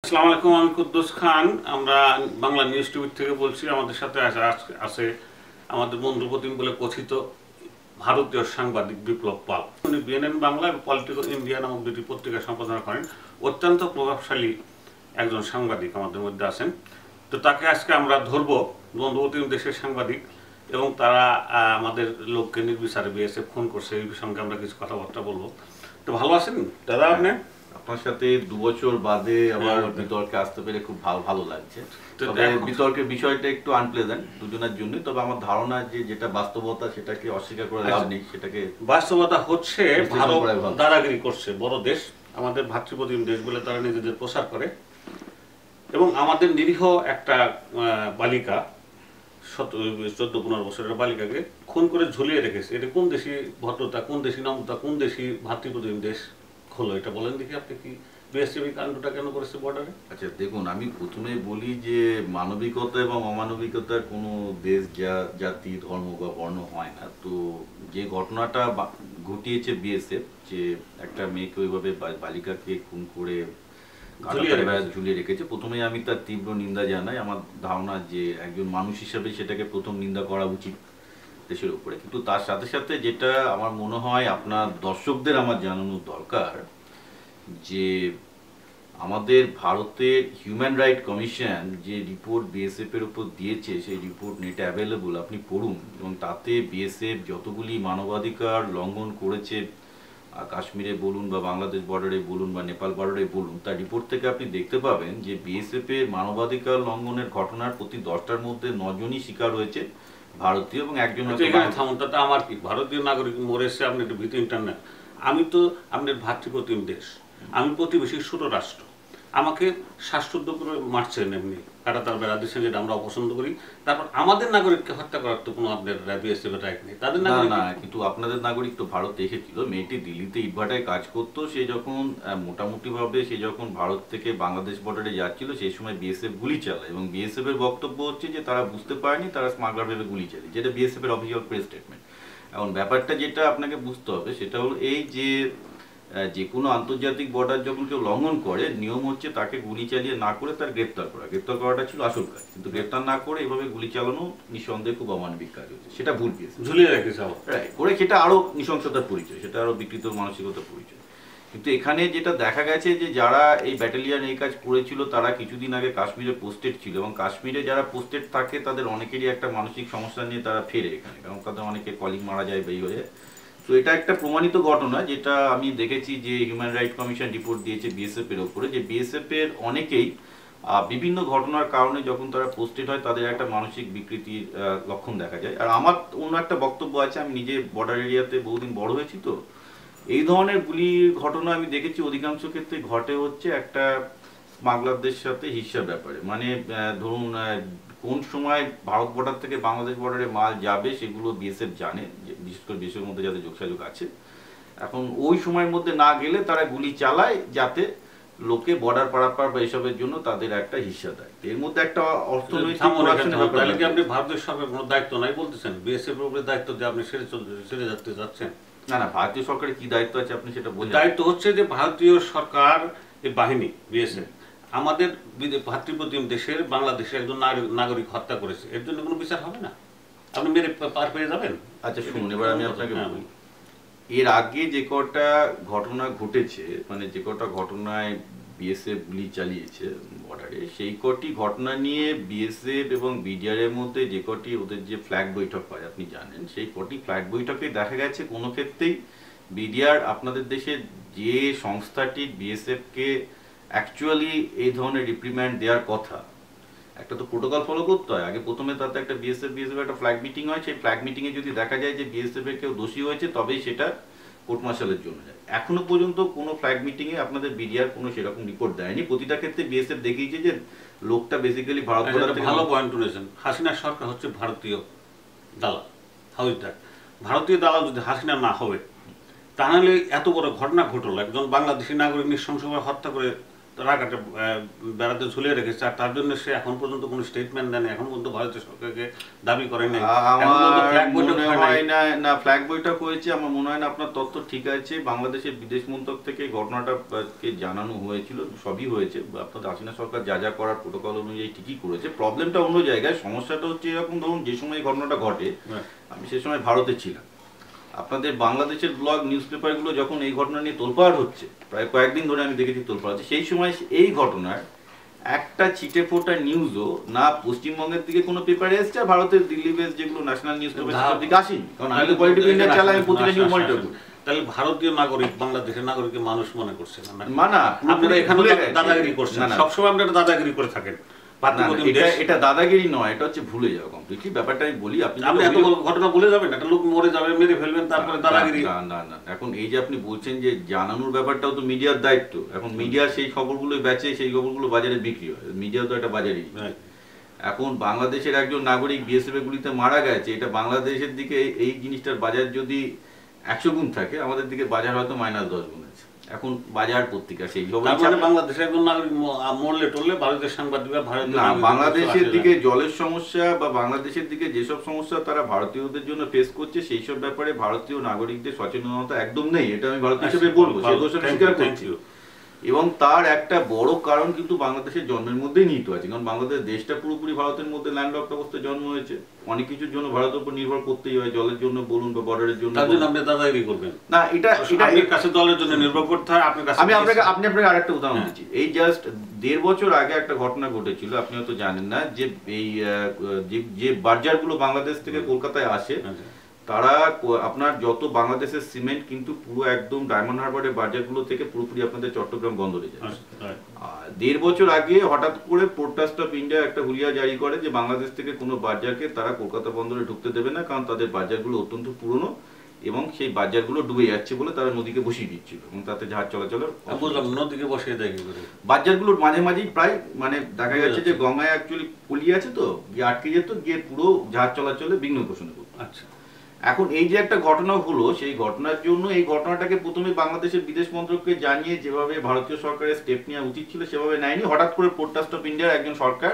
আসসালামু আলাইকুম, আমি কুদ্দুস খান। আমরা বাংলা নিউজ টিভি থেকে বলছি। আমাদের সাথে আছে আমাদের বন্ধু প্রতিম বলে কথিত ভারতীয় সাংবাদিক বিপ্লব পাল। উনি বিএনএন বাংলা এবং পলিটিক্যাল ইন্ডিয়া নামক দুটি পত্রিকা সম্পাদনা করেন। অত্যন্ত প্রভাবশালী একজন সাংবাদিক আমাদের মধ্যে আছেন। তো তাকে আজকে আমরা ধরবো। বন্ধু প্রতিম দেশের সাংবাদিক এবং তারা আমাদের লোককে নির্বিচারে বিএসএফ ফোন করছে, এই সঙ্গে আমরা কিছু কথাবার্তা বলবো। তো ভালো আছেন দাদা আপনি? আপনার সাথে 2 বছর বাদে আবার বিতর্কে আসতে পেরে খুব ভালো লাগছে। তবে বিতর্কের বিষয়টা একটু আনপ্লেজেন্ট দুজনের জন্য। তবে আমার ধারণা যে যেটা বাস্তবতা সেটাকে অস্বীকার করে লাভ নেই। সেটাকে বাস্তবতা হচ্ছে ভারত দাদাগিরি করছে। বড় দেশ, আমাদের ভাতৃপ্রতিম দেশ বলে তারা নিজেদের প্রচার করে এবং আমাদের নিরীহ একটা বালিকা 14-15 বছরের বালিকাকে খুন করে ঝুলিয়ে রেখেছে। এটা কোন দেশি ভদ্রতা, কোন দেশি নম্রতা, কোন দেশি ভাতৃপ্রতিম দেশ হলো? এটা বলেন দেখি আপনি। কি বিএসএফ কাণ্ডটা কেন করেছে বর্ডারে? আচ্ছা দেখুন, আমি প্রথমে বলি যে মানবিকতা এবং অমানবিকতার কোনো দেশ জাতি ধর্ম বা বর্ণ হয় না। তো যে ঘটনাটা ঘটিয়েছে বিএসএফ, যে একটা মেয়েকে ওইভাবে বালিকাকে খুন করে ঝুলিয়ে রেখেছে, প্রথমে আমি তার তীব্র নিন্দা জানাই। আমার ধারণা যে একজন মানুষ হিসাবে সেটাকে প্রথম নিন্দা করা উচিত দেশের উপরে। কিন্তু তার সাথে সাথে যেটা আমার মনে হয় আপনার দর্শকদের আমার জানানো দরকার, যে আমাদের ভারতের হিউম্যান রাইট কমিশন যে রিপোর্ট বিএসএফ এর উপর দিয়েছে, সেই রিপোর্ট নেটে অ্যাভেলেবল, আপনি পড়ুন। এবং তাতে বিএসএফ যতগুলি মানবাধিকার লঙ্ঘন করেছে, কাশ্মীরে বলুন বা বাংলাদেশ বর্ডারে বলুন বা নেপাল বর্ডারে বলুন, তার রিপোর্ট থেকে আপনি দেখতে পাবেন যে বিএসএফ এর মানবাধিকার লঙ্ঘনের ঘটনার প্রতি 10টার মধ্যে 9 জনই শিকার হয়েছে ভারতীয় এবং একজন। আমার কি ভারতীয় নাগরিক মরেছে, আপনি একটু ভীতি ইন্টারনেট। আমি তো আপনার ভাতৃপ্রতিম দেশ, আমি প্রতিবেশী ছোট রাষ্ট্র, আমাকে শ্বাসরুদ্ধ করে মারছেন এমনি কাটাতার বেড়া দিচ্ছেন, যেটা আমরা অপছন্দ করি। তারপর আমাদের নাগরিককে হত্যা করার তো কোনো আপনার বিএসএফ এর রাইট নেই। তাদের নাগরিক না, কিন্তু আপনাদের নাগরিক তো ভারতে এসেছিল। মেয়েটি দিল্লিতে ইটভাটায় কাজ করতো। সে যখন মোটামুটি ভাবে সে যখন ভারত থেকে বাংলাদেশ বর্ডারে যাচ্ছিল, সেই সময় বিএসএফ গুলি চালায় এবং বিএসএফ এর বক্তব্য হচ্ছে যে তারা বুঝতে পারেনি, তারা স্মাগলার ভেবে গুলি চালিয়ে, যেটা বিএসএফ এর অফিসিয়াল প্রেস স্টেটমেন্ট। এখন ব্যাপারটা যেটা আপনাকে বুঝতে হবে সেটা হলো এই যে কোনো আন্তর্জাতিক বর্ডার যখন কেউ লঙ্ঘন করে, নিয়ম হচ্ছে তাকে গুলি চালিয়ে না করে তার গ্রেপ্তার করা। গ্রেপ্তার করাটা ছিল আসল কাজ, কিন্তু গ্রেপ্তার না করে এভাবে গুলি চালানো নিঃসন্দেহে খুব অমানবিক কাজ হচ্ছে। সেটা ভুল পেয়েছে, ঝুলিয়ে রেখেছে করে, সেটা আরো নৃশংসতার পরিচয়, সেটা আরো বিকৃত মানসিকতার পরিচয়। কিন্তু এখানে যেটা দেখা গেছে যে যারা এই ব্যাটালিয়ান এই কাজ করেছিল তারা কিছুদিন আগে কাশ্মীরে পোস্টেড ছিল, এবং কাশ্মীরে যারা পোস্টেড থাকে তাদের অনেকেরই একটা মানসিক সমস্যা নিয়ে তারা ফেরে এখানে, কারণ তাদের অনেকে কলিগ মারা যায় বা এই হয়ে। তো এটা একটা প্রমাণিত ঘটনা, যেটা আমি দেখেছি যে হিউম্যান রাইট কমিশন রিপোর্ট দিয়েছে বিএসএফ এর উপরে, যে বিএসএফ এর অনেকেই বিভিন্ন ঘটনার কারণে যখন তারা পোস্টেড হয় তাদের একটা মানসিক বিকৃতির লক্ষণ দেখা যায়। আর আমার অন্য একটা বক্তব্য আছে, আমি নিজে বর্ডার এরিয়াতে বহুদিন বড় হয়েছি, তো এই ধরনের গুলির ঘটনা আমি দেখেছি অধিকাংশ ক্ষেত্রে ঘটে হচ্ছে একটা স্মাগলারদের সাথে হিস্যার ব্যাপারে। মানে ধরুন কোন সময় ভারত বর্ডার থেকে বাংলাদেশ বর্ডারে মাল যাবে সেগুলো বিএসএফ জানে, বিশেষ করে দেশের মধ্যে যাদের যোগাযোগ আছে। এখন ওই সময়ের মধ্যে না গেলে তারা গুলি চালায়, যাতে লোকে বর্ডার পারাপার বা এসবের জন্য তাদের একটা হিস্সা দেয়। এর মধ্যে একটা অর্থনৈতিক আপনি ভারতীয় সরকারের কোনো দায়িত্ব নাই বলতেছেন? বিএসএফ এর উপরে দায়িত্ব দিয়ে আপনি সেরে যেতে যাচ্ছেন? না, ভারতীয় সরকারের কি দায়িত্ব আছে আপনি সেটা বলছেন? দায়িত্ব হচ্ছে যে ভারতীয় সরকার এই বাহিনী বিএসএফ আমাদের ভাতৃপ্রতিম দেশের বাংলাদেশের একজন নাগরিক হত্যা করেছে, এর জন্য কোনো বিচার হবে না? আপনি মেরে পার পেয়ে যাবেন? আচ্ছা শুনুন, এবার আমি আপনাকে বলি, এর আগে যে কটা ঘটনা ঘটেছে, মানে যে কটা ঘটনায় বিএসএফ গুলি চালিয়েছে বর্ডারে, সেই কটি ঘটনা নিয়ে বিএসএফ এবং বিডিআর এর মধ্যে যে কটি ওদের যে ফ্ল্যাগ বৈঠক হয় আপনি জানেন, সেই কটি ফ্ল্যাগ বৈঠকে দেখা গেছে কোনো ক্ষেত্রেই বিডিআর আপনাদের দেশে যে সংস্থাটি বিএসএফ কে অ্যাকচুয়ালি এই ধরনের রিপ্রিম্যান্ড দেওয়ার কথা, একটা তো প্রোটোকল ফলো করতে হয়। আগে প্রথমে তাতে একটা বিএসএফ একটা ফ্ল্যাগ মিটিং হয়, সেই ফ্ল্যাগ মিটিংয়ে যদি দেখা যায় যে বিএসএফ এর কেউ দোষী হয়েছে তবেই সেটা কোর্ট মার্শালের জন্য যায়। এখনো পর্যন্ত কোনো ফ্ল্যাগ মিটিংয়ে আপনাদের বিডিআর কোনো সেরকম রিপোর্ট দেয়নি। প্রতিটা ক্ষেত্রে বিএসএফ দেখিয়েছে যে লোকটা বেসিক্যালি ভারত বর্ডার থেকে। ভালো পয়েন্ট তুলেছেন। হাসিনা সরকার হচ্ছে ভারতীয় দালাল। How is that? ভারতীয় দালাল যদি হাসিনা না হবে, তাহলে এত বড় ঘটনা ঘটল, একজন বাংলাদেশি নাগরিক নৃশংসভাবে হত্যা করে রাগাটা বেড়াতে ঝুলিয়ে রেখেছে, আর তার জন্য সে এখন পর্যন্ত কোনো স্টেটমেন্ট দেয়নি, এখন পর্যন্ত ভারতীয় সরকারকে দাবি করে নাই। না ফ্ল্যাগ বৈঠক হয়েছে, আমার মনে হয় না আপনার তথ্য ঠিক আছে। বাংলাদেশের বিদেশ মন্ত্রক থেকে ঘটনাটাকে জানানো হয়েছিল, সবই হয়েছে। আপনাদের হাসিনা সরকার যা যা করার প্রোটোকল অনুযায়ী ঠিকই করেছে। প্রবলেমটা অন্য জায়গায়, সমস্যাটা হচ্ছে এরকম, ধরুন যে সময় ঘটনাটা ঘটে আমি সে সময় ভারতে ছিলাম। আপনাদের বাংলাদেশের ব্লগ নিউজ পেপারগুলো যখন এই ঘটনা নিয়ে তোলপাড় হচ্ছে, প্রায় কয়েকদিন ধরে আমি দেখেছি তোলপাড় হচ্ছে, সেই সময় এই ঘটনার একটা ছিটে ফোটা নিউজও না পশ্চিমবঙ্গের দিকে কোনো পেপারে এসছে, আর ভারতের দিল্লি বেস যেগুলো ন্যাশনাল নিউজ পেপার সেটার দিকে আসেনি। কারণ আমি পলিটিক্যাল ইন্ডিয়া চালাই, আমি প্রতিটা নিউজ মনিটর করি। তাহলে ভারতীয় নাগরিক বাংলাদেশের নাগরিককে মানুষ মনে করছে না? না, আপনারা এখানে দাদাগিরি করছেন, সবসময় আপনারা দাদাগিরি করে থাকেন। এটা দাদাগিরি নয়, এটা হচ্ছে ভুলে যাওয়া কমপ্লিটলি। ব্যাপারটা আমি বলি, আপনি এত ঘটনা ভুলে যাবেন, একটা লোক মরে যাবে, মেরে ফেলবেন, তারপরে দাদাগিরি? না, এখন এই যে আপনি বলছেন যে জানানোর ব্যাপারটাও তো মিডিয়ার দায়িত্ব। এখন মিডিয়া সেই খবরগুলো বেচে, সেই খবরগুলো বাজারে বিক্রি হয়, মিডিয়া তো একটা বাজারই। এখন বাংলাদেশের একজন নাগরিক বিএসএফ গুলিতে মারা গেছে, এটা বাংলাদেশের দিকে এই জিনিসটার বাজার যদি 100 গুণ থাকে, আমাদের দিকে বাজার হয়তো -10 গুণ আছে। এখন বাজার পত্রিকা সেই বাংলাদেশের একজন নাগরিক মরলে টরলে ভারতের সাংবাদিকরা বাংলাদেশের দিকে জলের সমস্যা বা বাংলাদেশের দিকে যেসব সমস্যা তারা ভারতীয়দের জন্য ফেস করছে, সেই সব ব্যাপারে ভারতীয় নাগরিকদের সচেতনতা একদম নেই। এটা আমি ভারত হিসেবে বলবো, সে দোষ আমি স্বীকার করছি। এবং তার একটা বড় কারণ কিন্তু বাংলাদেশের জন্মের মধ্যেই নিহিত আছে। কারণ বাংলাদেশ দেশটা পুরোপুরি ভারতের মধ্যে ল্যান্ডলকড অবস্থায় জন্ম হয়েছে, অনেক কিছুর জন্য ভারতের উপর নির্ভর করতেই হয়, জলের জন্য বলুন বা বর্ডারের জন্য। তার জন্য আপনি দাদাগিরি করবেন না, এটা আপনার কাছে জলের জন্য নির্ভর করতে হয় আপনার কাছে। আমি আপনাকে আরেকটা উদাহরণ দিচ্ছি। এই জাস্ট 1.5 বছর আগে একটা ঘটনা ঘটেছিল, আপনি হয়তো জানেন না, যে এই যে বার্জারগুলো বাংলাদেশ থেকে কলকাতায় আসে, তারা আপনার যত বাংলাদেশের সিমেন্ট কিন্তু পুরো একদম ডায়মন্ড হারবারের বাজারগুলো থেকে পুরোপুরি আপনাদের চট্টগ্রাম বন্দরে যায়। 1.5 বছর আগে হঠাৎ করে পোর্ট ট্রাস্ট অফ ইন্ডিয়া একটা হুলিয়া জারি করে যে বাংলাদেশ থেকে কোনো বাজারকে তারা কলকাতা বন্দরে ঢুকতে দেবে না, কারণ তাদের বাজারগুলো অত্যন্ত পুরনো এবং সেই বাজারগুলো ডুবে যাচ্ছে বলে তারা নদীকে বসিয়ে দিচ্ছিল এবং তাতে জাহাজ চলাচলের নদীকে বসিয়ে দেয়। বাজারগুলোর মাঝে মাঝেই প্রায় দেখা যাচ্ছে যে গঙ্গায় অ্যাকচুয়ালি পলি আছে, তো গিয়ে আটকে যেত, গিয়ে পুরো জাহাজ চলাচলে বিঘ্ন ঘোষণা করতো। আচ্ছা, এখন এই যে একটা ঘটনা হলো, সেই ঘটনার জন্য এই ঘটনাটাকে প্রথমে বাংলাদেশের বিদেশ মন্ত্রককে জানিয়ে যেভাবে ভারতীয় সরকারের স্টেপ নেওয়া উচিত ছিল সেভাবে নেয়নি। হঠাৎ করে পোর্ট ট্রাস্ট অফ ইন্ডিয়ার একজন সরকার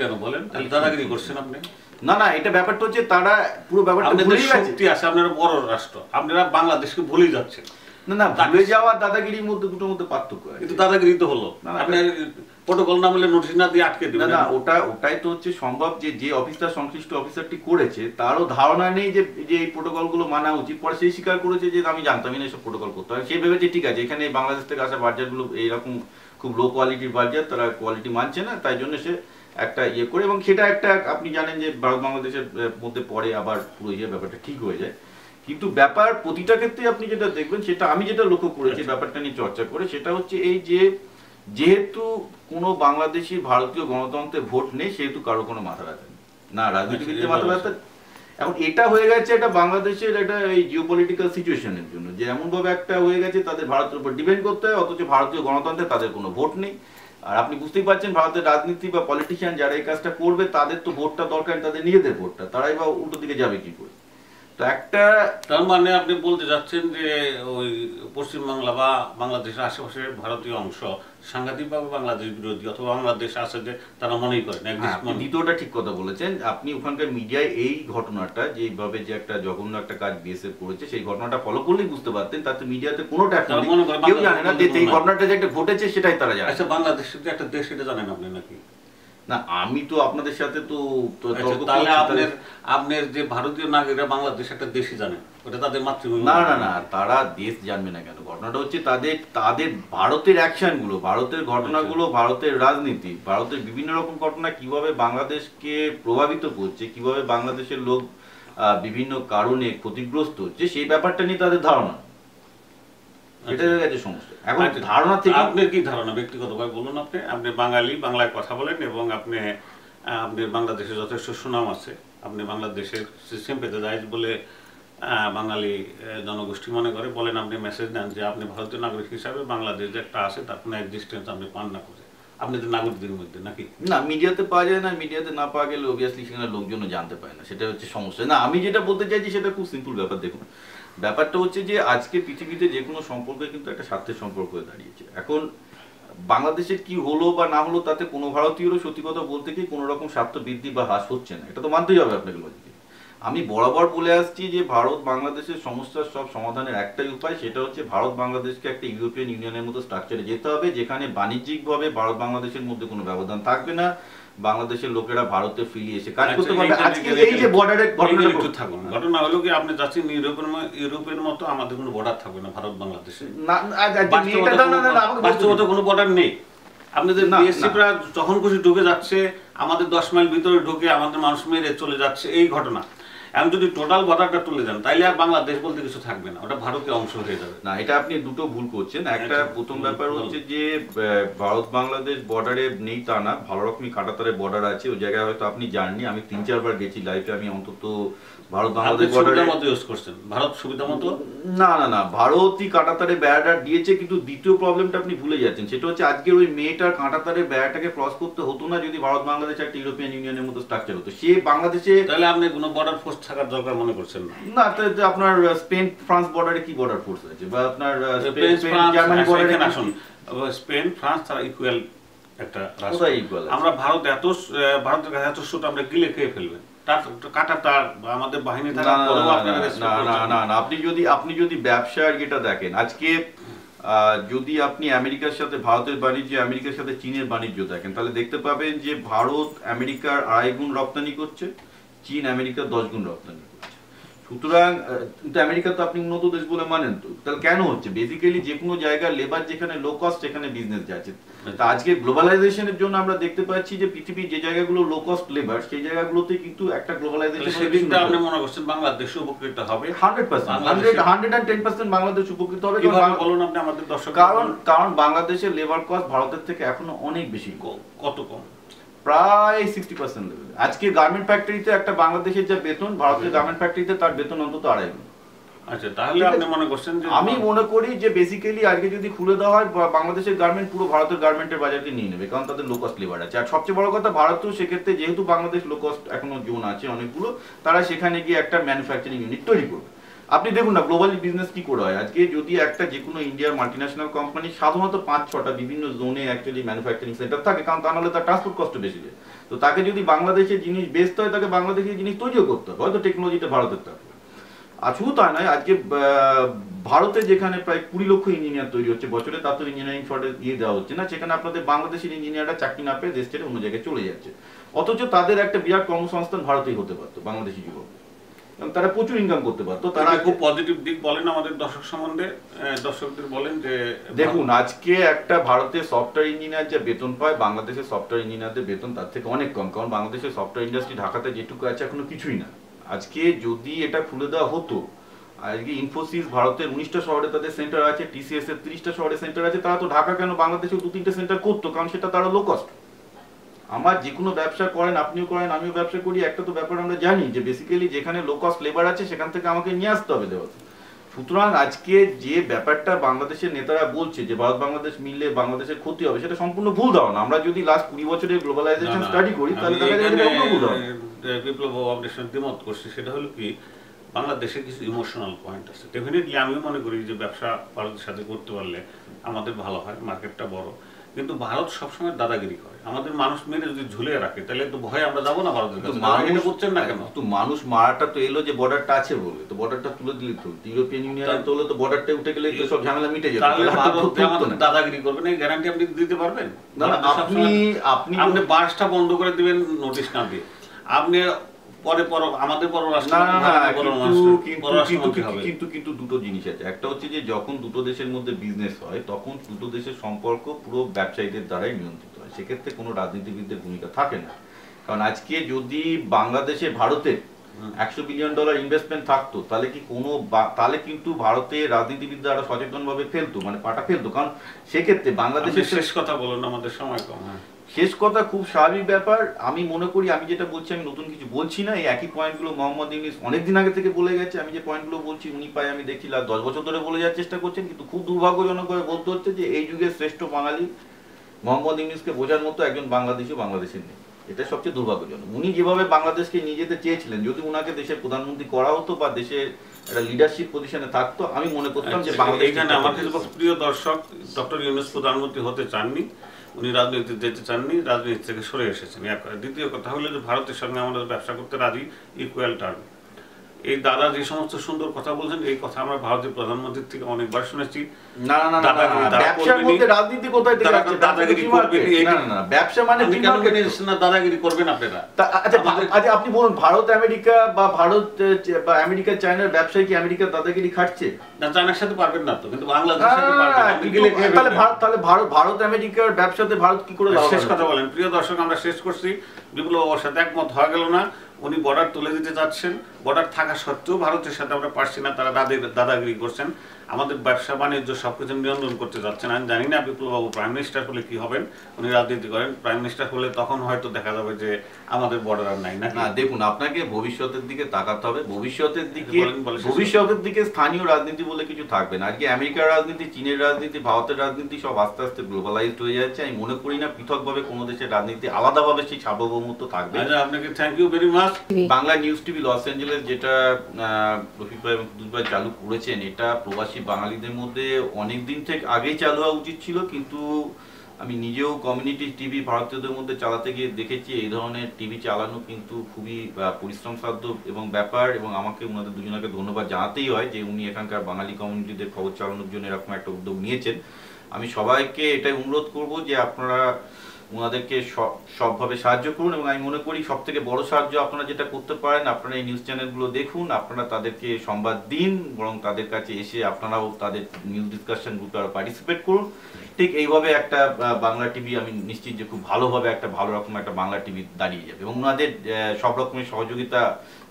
কেন বলেন দাদাগিরি করছেন আপনি? না, এটা ব্যাপারটা হচ্ছে তারা পুরো ব্যাপারটা ভুলেই গেছে। শক্তি আছে, আপনারা বড় রাষ্ট্র, আপনারা বাংলাদেশকে ভুলেই যাচ্ছেন। না, ভুলে যাওয়া দাদাগিরির মধ্যে দুটোর মধ্যে পার্থক্য আছে। কিন্তু দাদাগিরি তো হলো, আপনি প্রোটোকল না বলে নোটিশ না দিয়ে আটকে দিবেন। না, ওটাই তো হচ্ছে সম্ভব, যে অফিসার সংশ্লিষ্ট অফিসারটি করেছে তারও ধারণা নেই যে এই প্রোটোকলগুলো মানা উচিত। পরে সেই স্বীকার করেছে যে আমি জানতামই না এসব প্রোটোকল করতে হয়। সে ভেবেছে ঠিক আছে, এখানে বাংলাদেশ থেকে আসা বার্জারগুলো এইরকম খুব লো কোয়ালিটির বার্জার, তারা কোয়ালিটি মানছে না, তাই জন্য সে একটা ইয়ে করে, এবং সেটা একটা আপনি জানেন যে ভারত বাংলাদেশের মধ্যে পরে আবার পুরো ব্যাপারটা ঠিক হয়ে যায়। কিন্তু ব্যাপার প্রতিটা ক্ষেত্রে আপনি যেটা দেখবেন, সেটা আমি যেটা লক্ষ্য করেছি ব্যাপারটা নিয়ে চর্চা করে, সেটা হচ্ছে এই যে যেহেতু কোনো বাংলাদেশি ভারতীয় গণতন্ত্রে ভোট নেই, সেহেতু কারো কোনো মাথা ব্যথা নেই, না রাজনীতিবিদদের মাথা ব্যথা। এখন এটা হয়ে গেছে এটা বাংলাদেশের একটা এই জিওপলিটিক্যাল সিচুয়েশনের জন্য, যে এমনভাবে একটা হয়ে গেছে তাদের ভারতের উপর ডিপেন্ড করতে হয়, অথচ ভারতীয় গণতন্ত্রে তাদের কোনো ভোট নেই। আর আপনি বুঝতেই পারছেন ভারতের রাজনীতি বা পলিটিশিয়ান যারা এই কাজটা করবে, তাদের তো ভোটটা দরকার, তাদের নিজেদের ভোটটা, তারাই বা উল্টো দিকে যাবে কি করে? তো একটা তার মানে আপনি বলতে যাচ্ছেন যে ওই পশ্চিমবাংলা বা বাংলাদেশের আশেপাশের ভারতীয় অংশ সাংঘাতিকভাবে বাংলাদেশ বিরোধী, অথবা বাংলাদেশ আছে যে তারা মনেই করেন। দ্বিতীয়টা ঠিক কথা বলেছেন আপনি। ওখানকার মিডিয়ায় এই ঘটনাটা যেভাবে যে একটা জঘন্য একটা কাজ বিএসএফ করেছে, সেই ঘটনাটা ফলো করলেই বুঝতে পারতেন, তাতে মিডিয়াতে কোনো ট্যাগ নেই, কেউ জানে না যে এই ঘটনাটা যে একটা ঘটেছে সেটাই তারা জানে। আচ্ছা, বাংলাদেশ একটা দেশ, এটা জানেন আপনি নাকি? না, আমি তো আপনাদের সাথে তো তাহলে আপনার যে ভারতীয় নাগরিকরা বাংলাদেশ একটা দেশই জানেন, ওটা তাদের মাতৃভূমি। না, তারা দেশ জানবে না কেন? ঘটনাটা হচ্ছে তাদের ভারতের অ্যাকশন গুলো, ভারতের ঘটনাগুলো, ভারতের রাজনীতি, ভারতের বিভিন্ন রকম ঘটনা কিভাবে বাংলাদেশকে প্রভাবিত করছে, কিভাবে বাংলাদেশের লোক বিভিন্ন কারণে ক্ষতিগ্রস্ত হচ্ছে, সেই ব্যাপারটা নিয়ে তাদের ধারণা। এটা হয়ে গেছে সমস্যা। এখন ধারণা থেকে আপনার কি ধারণা ব্যক্তিগতভাবে বলুন? আপনি বাঙালি, বাংলায় কথা বলেন এবং আপনার বাংলাদেশে যথেষ্ট সুনাম আছে, আপনি বাংলাদেশের সিস্টেম পেতে যায় বলে বাঙালি জনগোষ্ঠী মনে করে, বলেন আপনি মেসেজ দেন যে আপনি ভারতীয় নাগরিক হিসাবে বাংলাদেশ যে একটা আছে তার কোনো এক্সিস্টেন্স আপনি পান না করে আপনাদের নাগরিকদের মধ্যে, নাকি? না, মিডিয়াতে পাওয়া যায় না, মিডিয়াতে না পাওয়া গেলে অবভিয়াসলি সেখানে লোকজনও জানতে পারে না, সেটা হচ্ছে সমস্যা। না, আমি যেটা বলতে চাইছি সেটা খুব সিম্পল ব্যাপার। দেখুন, ব্যাপারটা হচ্ছে যে আজকে পৃথিবীতে যে কোনো সম্পর্কে কিন্তু একটা স্বার্থের সম্পর্ক হয়ে দাঁড়িয়েছে। এখন বাংলাদেশের কি হলো বা না হলো তাতে কোনো ভারতীয়রও সত্যি কথা বলতে কি কোনো রকম স্বার্থ বৃদ্ধি বা হ্রাস হচ্ছে না, এটা তো মানতেই হবে আপনাকে লজিকে। আমি বরাবর বলে আসছি যে ভারত বাংলাদেশের সমস্যার সব সমাধানের একটাই উপায়, সেটা হচ্ছে ভারত বাংলাদেশকে একটা ইউরোপিয়ান ইউনিয়নের মতো স্ট্রাকচারে যেতে হবে, যেখানে বাণিজ্যিকভাবে ভারত বাংলাদেশের মধ্যে কোনো ব্যবধান থাকবে না, বাংলাদেশের লোকেরা ভারতে ফ্রিলি এসে কাজ করতে পারবে। আজকে এই যে বর্ডারের ঘটনা হলো কি, আপনি যাচ্ছেন ইউরোপের মতো আমাদের কোনো বর্ডার থাকবে না ভারত বাংলাদেশে, বাস্তবতা কোনো বর্ডার নেই। আপনাদের বিএসসিরা যখন খুশি ঢুকে যাচ্ছে, আমাদের 10 মাইল ভিতরে ঢুকে আমাদের মানুষ মেরে চলে যাচ্ছে, এই ঘটনা। এখন যদি টোটাল বর্ডারটা তুলে দেন তাইলে আর বাংলাদেশ বলতে কিছু থাকবে না, ওটা ভারতের অংশ হয়ে যাবে। না, এটা আপনি দুটো ভুল করছেন। একটা প্রথম ব্যাপার হচ্ছে যে ভারত বাংলাদেশ বর্ডারে নেই তা না, ভালো রকমই কাঁটাতারে বর্ডার আছে, ওই জায়গায় হয়তো আপনি জাননি, আমি 3-4 বার গেছি লাইফে, আমি অন্তত ভারত বাংলাদেশ বর্ডারে মতো ইউজ করছেন, ভারত সুবিধা মতো। না, ভারতই কাঁটাতারে বেড়াটা দিয়েছে, কিন্তু দ্বিতীয় প্রবলেমটা আপনি ভুলে যাচ্ছেন, সেটা হচ্ছে আজকের ওই মেয়েটার কাঁটাতারে বেড়াটাকে ক্রস করতে হতো না যদি ভারত বাংলাদেশ একটা ইউরোপিয়ান ইউনিয়নের মতো স্ট্রাকচার হতো। সে বাংলাদেশে, তাহলে আপনি কোনো বর্ডার ফোর্স থাকার দরকার মনে করছেন না? না, আপনার স্পেন ফ্রান্স বর্ডারে কি বর্ডার ফোর্স আছে, বা আপনার জার্মানি বর্ডারে আসুন, স্পেন ফ্রান্স তারা ইকুয়াল একটা রাষ্ট্র। আমরা ভারতের কাছে এত সুট আমরা গিলে খেয়ে ফেলবেন, আমাদের বাহিনী আপনি যদি ব্যবসার যেটা দেখেন আজকে, যদি আপনি আমেরিকার সাথে ভারতের বাণিজ্য, আমেরিকার সাথে চীনের বাণিজ্য দেখেন, তাহলে দেখতে পাবেন যে ভারত আমেরিকার 2.5 গুণ রপ্তানি করছে, চীন আমেরিকার 10 গুণ রপ্তানি করছে। সুতরাং কিন্তু আমেরিকা তো আপনি উন্নত দেশ বলে মানেন, তো তাহলে কেন হচ্ছে? বেসিক্যালি যে কোনো জায়গার লেবার যেখানে লো কস্ট সেখানে বিজনেস যাচ্ছে। তা আজকে গ্লোবালাইজেশনের জন্য আমরা দেখতে পাচ্ছি যে পৃথিবীর যে জায়গাগুলো লো কস্ট লেবার, সেই জায়গাগুলোতে কিন্তু একটা গ্লোবালাইজেশন, সেদিনটা আপনি মনে করছেন বাংলাদেশ উপকৃত হবে 110% বাংলাদেশ উপকৃত হবে। বলুন আপনি আমাদের দর্শক। কারণ বাংলাদেশের লেবার কস্ট ভারতের থেকে এখনো অনেক বেশি। কত কম? প্রায় 60% লেভেল। আজকে গার্মেন্ট ফ্যাক্টরিতে একটা বাংলাদেশের যে বেতন, ভারতের গার্মেন্ট ফ্যাক্টরিতে তার বেতন অন্তত 2.5 গুণ। আচ্ছা, তাহলে আপনি মনে করছেন যে, আমি মনে করি যে বেসিক্যালি আজকে যদি খুলে দেওয়া হয়, বাংলাদেশের গার্মেন্ট পুরো ভারতের গার্মেন্টের বাজারকে নিয়ে নেবে, কারণ তাদের লো কস্ট লেবার আছে। আর সবচেয়ে বড় কথা, ভারতও সেক্ষেত্রে যেহেতু বাংলাদেশ লো কস্ট এখনো জোন আছে অনেকগুলো, তারা সেখানে গিয়ে একটা ম্যানুফ্যাকচারিং ইউনিট তৈরি করবে। আপনি দেখুন না গ্লোবালি বিজনেস কি করে হয়। আজকে যদি একটা যে কোনো ইন্ডিয়ার মাল্টিন্যাশনাল কোম্পানি সাধারণত 5-6টা বিভিন্ন জোনে অ্যাকচুয়ালি ম্যানুফ্যাকচারিং সেন্টার থাকে, কারণ তা নাহলে তার ট্রান্সপোর্ট কষ্ট বেশি যায়। তো তাকে যদি বাংলাদেশের জিনিস বেচতে হয়, তাকে বাংলাদেশের জিনিস তৈরিও করতে হবে, হয়তো টেকনোলজিটা ভারতের থাকবে। আর শুধু তাই নয়, আজকে ভারতে যেখানে প্রায় 20 লক্ষ ইঞ্জিনিয়ার তৈরি হচ্ছে বছরে, তা তো ইঞ্জিনিয়ারিং শর্টেজ দিয়ে দেওয়া হচ্ছে না, সেখানে আপনাদের বাংলাদেশের ইঞ্জিনিয়াররা চাকরি না পেয়ে দেশ ছেড়ে অন্য জায়গায় চলে যাচ্ছে। অথচ তাদের একটা বিরাট কর্মসংস্থান ভারতেই হতে পারতো, বাংলাদেশি যুবক, তারা প্রচুর ইনকাম করতে পারতো। তারা খুব পজিটিভ দিক বলেন আমাদের দর্শক সম্বন্ধে, দর্শকদের বলেন যে দেখুন, আজকে একটা ভারতের সফটওয়্যার ইঞ্জিনিয়ার যে বেতন পায়, বাংলাদেশের সফটওয়্যার ইঞ্জিনিয়ারদের বেতন তার থেকে অনেক কম, কারণ বাংলাদেশের সফটওয়্যার ইন্ডাস্ট্রি ঢাকাতে যেটুকু আছে এখনো কিছুই না। আজকে যদি এটা খুলে দেওয়া হতো, আজকে ইনফোসিস ভারতের 19টা শহরে তাদের সেন্টার আছে, টিসিএস এর 30টা শহরে সেন্টার আছে, তারা তো ঢাকা কেন বাংলাদেশেও 2-3টে সেন্টার করতো, কারণ সেটা তারা লো কস্ট। আমার যে কোনো ব্যবসা করেন, আপনিও করেন, আমিও ব্যবসা করি, একটা তো ব্যাপার আমরা জানি যে বেসিক্যালি যেখানে লো কস্ট লেবার আছে সেখান থেকে আমাকে নিয়ে আসতে হবে দেওয়াতে। সুতরাং আজকে যে ব্যাপারটা বাংলাদেশের নেতারা বলছে যে ভারত বাংলাদেশ মিললে বাংলাদেশের ক্ষতি হবে, সেটা সম্পূর্ণ ভুল ধারণা। আমরা যদি লাস্ট 20 বছরের গ্লোবালাইজেশন স্টাডি করি, তাহলে দেখা যায় এটা ভুল ধারণা। বিপ্লব আপনার সাথে দ্বিমত করছি, সেটা হলো কি, বাংলাদেশে কিছু ইমোশনাল পয়েন্ট আছে। ডেফিনেটলি আমিও মনে করি যে ব্যবসা ভারতের সাথে করতে পারলে আমাদের ভালো হয়, মার্কেটটা বড়। কিন্তু ভারত সবসময় দাদাগিরি করে, আমাদের মানুষ মেরে যদি ঝুলে রাখে, তাহলে তো ভয় আমরা যাবো না ভারতের কাছে। মানুষ বুঝছেন না কেন? তো মানুষ মারাটা তো এলো যে বর্ডারটা আছে বলে, তো বর্ডারটা তুলে দিলে তো ইউরোপিয়ান ইউনিয়ন তো হলো, তো বর্ডারটা উঠে গেলে তো সব ঝামেলা মিটে যেত। তাহলে ভারত আমাদের দাদাগিরি করবে না, এই গ্যারান্টি আপনি দিতে পারবেন? না, আপনি 5টা বন্ধ করে দিবেন নোটিশ না দিয়ে, আপনি কিন্তু দুটো জিনিস আছে। একটা হচ্ছে যে যখন দুটো দেশের মধ্যে বিজনেস হয়, তখন দুটো দেশের সম্পর্ক পুরো ব্যবসায়ীদের দ্বারাই নিয়ন্ত্রিত হয়, সেক্ষেত্রে কোনো রাজনীতিবিদদের ভূমিকা থাকে না। কারণ আজকে যদি বাংলাদেশে ভারতে $100 বিলিয়ন ইনভেস্টমেন্ট থাকতো, তাহলে কিন্তু ভারতের রাজনীতিবিদরা আরো সচেতন ভাবে ফেলতো, মানে পাটা ফেলতো। কারণ সেক্ষেত্রে বাংলাদেশের শেষ কথা বলুন, আমাদের সময় কম। শেষ কথা, খুব স্বাভাবিক ব্যাপার। আমি মনে করি, আমি যেটা বলছি আমি নতুন কিছু বলছি না, এই একই পয়েন্টগুলো মোহাম্মদ ইউনূস অনেকদিন আগে থেকে বলে গেছে। আমি যে পয়েন্টগুলো বলছি উনি পাই আমি দেখি 10 বছর ধরে বলে যাওয়ার চেষ্টা করছেন, কিন্তু খুব দুর্ভাগ্যজনকভাবে বলতে হচ্ছে যে এই যুগের শ্রেষ্ঠ বাঙালি মোহাম্মদ ইউনূসকে বোঝার মতো একজন বাংলাদেশিও বাংলাদেশের নেই। এটা সবচেয়ে দুর্ভাগ্যজনক। উনি যেভাবে বাংলাদেশকে নিয়ে যেতে চেয়েছিলেন, যদি উনাকে দেশের প্রধানমন্ত্রী করা হতো বা দেশের একটা লিডারশিপ পজিশনে থাকতো, আমি মনে করতাম যে বাংলাদেশ এখানে আমার কিছু প্রিয় দর্শক, ডক্টর ইউনূস প্রধানমন্ত্রী হতে চাননি, উনি রাজনীতিতে যেতে চাননি, রাজনীতি থেকে সরে এসেছেন। দ্বিতীয় কথা হলো যে ভারতের সঙ্গে আমাদের ব্যবসা করতে রাজি, ইকুয়াল টার্ম। এই দাদা যে সমস্ত সুন্দর কথা বলছেন, এই কথা আমরা ভারতের প্রধানমন্ত্রীর থেকে অনেকবার শুনেছি। না না না, ব্যবসার মধ্যে রাজনীতি কোথায় থেকে আসছে? দাদাগিরি করবেন? না না, ব্যবসা মানে দাদাগিরি করবেন আপনারা? আচ্ছা আপনি বলুন, ভারত আমেরিকা বা ভারত বা আমেরিকা চায়নার ব্যবসায়ী কি আমেরিকার দাদাগিরি খাটছে? না, চায়নার সাথে পারবেন না তো, কিন্তু বাংলাদেশের সাথে পারবেন। তাহলে ভারত আমেরিকার ব্যবসাতে ভারত কি করে? শেষ কথা বলেন প্রিয় দর্শক, আমরা শেষ করছি। বিপ্লব বাবুর সাথে একমত হওয়া গেল না, উনি বর্ডার তুলে দিতে যাচ্ছেন। বর্ডার থাকা সত্ত্বেও ভারতের সাথে আমরা পারছি না, তারা দাদাগিরি করছেন, আমাদের ব্যবসা বাণিজ্য সবকিছু নিয়ন্ত্রণ করতে যাচ্ছেন। আমি জানি না বিপ্লববাবু প্রাইম মিনিস্টার হলে কি হবেন, উনি রাজনীতি করেন, প্রাইম মিনিস্টার হলে তখন হয়তো দেখা যাবে যে আমাদের বর্ডার আর নাই। না দেখুন, আপনাকে ভবিষ্যতের দিকে তাকাতে হবে। ভবিষ্যতের দিকে স্থানীয় রাজনীতি বলে কিছু থাকবে না। আজকে আমেরিকার রাজনীতি, চীনের রাজনীতি, ভারতের রাজনীতি সব আস্তে আস্তে গ্লোবালাইজড হয়ে যাচ্ছে। আমি মনে করি না পৃথকভাবে কোনো দেশের রাজনীতি আলাদাভাবে সেই সার্বভৌমত্ব থাকবে। আপনাকে thank you very much. Bangla news TV Los Angeles যেটা রফিক ভাই এবং কুদ্দুস ভাই চালু করেছেন, এটা প্রবাসী বাঙালিদের মধ্যে অনেক দিন থেকে আগেই চালু হওয়া উচিত ছিল, কিন্তু আমি নিজেও কমিউনিটি টিভি ভারতীয়দের মধ্যে চালাতে গিয়ে দেখেছি এই ধরনের টিভি চালানো কিন্তু খুবই পরিশ্রম সাধ্য এবং ব্যাপার, এবং আমাকে ওনাদের দুজনকে ধন্যবাদ জানাতেই হয় যে উনি এখানকার বাঙালি কমিউনিটিদের খবর চালানোর জন্য এরকম একটা উদ্যোগ নিয়েছেন। আমি সবাইকে এটাই অনুরোধ করব যে আপনারা ওনাদেরকে সবভাবে সাহায্য করুন, এবং আমি মনে করি সব থেকে বড় সাহায্য আপনারা যেটা করতে পারেন, আপনারা এই নিউজ চ্যানেলগুলো দেখুন, আপনারা তাদেরকে সংবাদ দিন, বরং তাদের কাছে এসে আপনারাও তাদের নিউজ ডিসকাশন গ্রুপে পার্টিসিপেট করুন। ঠিক এইভাবে একটা বাংলা টিভি আমি নিশ্চিত যে খুব ভালোভাবে একটা ভালো রকম একটা বাংলা টিভি দাঁড়িয়ে যাবে, এবং ওনাদের সব রকমের সহযোগিতা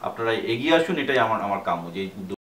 আপনারা এগিয়ে আসুন, এটাই আমার কাম্য যে